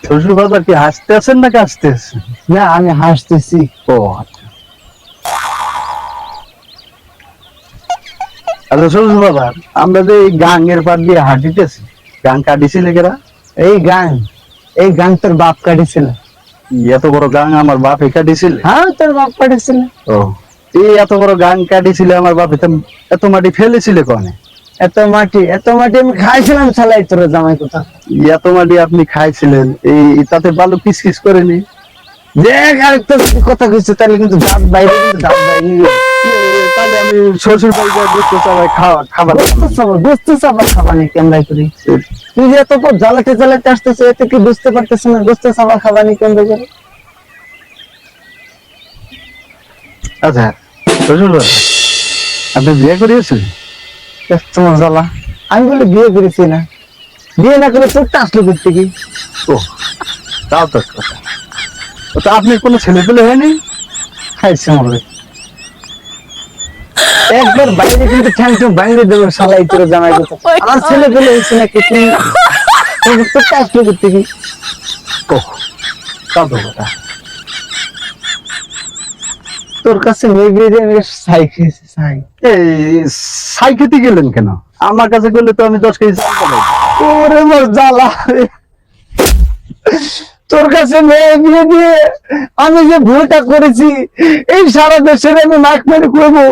শ্বশুর বাবা কি হাসতে আছেন না কাশতে আছেন? না আমি হাসতেছি। ও আচ্ছা। আচ্ছা শ্বশুর বাবা, আমরা যে এই গাঙের পার দিয়ে হাঁটিতেছি, গাং কাটিছিলে কেরা? এই গান তোর বাপ কাটিছিল। এত বড় গাং আমার বাপ কাটিছিলে? হ্যাঁ তোর বাপ কাটিছিল। ও, এই এত বড় গাং কাটিছিলে আমার বাপ, এত মাটি ফেলেছিলে কনে? এত মাটি আমি খাইছিলাম শালাই তোর জামাই কথা। এত মাটি আপনি খাইছিলেন, এই তাতে বালু কিস কিস করেনি? দেখ আরেকটা কথা কইছে তাহলে কিন্তু দাঁত বাইরে তাহলে আমি শ্বশুর বাড়িতে দুধ চাবাই খাবার বুঝতে চাবা খাবানি কেমন করি। তুই যে এত পর জ্বালাতে আসতেছে, এতে কি বুঝতে পারতেছ না বুঝতে চাবা খাবানি কেমন করে? আচ্ছা শ্বশুর বাবা, আপনি বিয়ে করিয়েছেন? তোমার জ্বালা আমি বলে বিয়ে করেছি না, বিয়ে না করে তোরটা আসলো করতে কি? ও তাও তো কথা। তো আপনি কোনো ছেলে পেলে হয়নি? খাইছে মরে একবার বাইরে কিন্তু ঠ্যাং বাইরে দেবো শালাই তোর জামাই কথা। আমার ছেলে পেলে হয়েছে না কি? তোরটা আসলো করতে কি? ও তাও তো কথা। তোর কাছে মেয়ে বিয়ে দিয়ে আমি ছাই খেয়েছি ছাই। এই ছাই খেতে গেলেন কেন? আমার কাছে গেলে তো আমি 10 কেজি চাল পাবো। ওরে মোর জ্বালা, তোর কাছে মেয়ে বিয়ে দিয়ে আমি যে ভুলটা করেছি, এই সারা দেশের আমি নাক মেরে করবো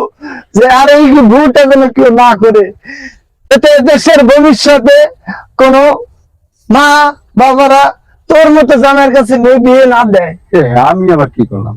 যে আর এই ভুলটা যেন কেউ না করে, এতে দেশের ভবিষ্যতে কোন মা বাবারা তোর মতো জামাইয়ের কাছে মেয়ে বিয়ে না দেয়। আমি আবার কি করলাম?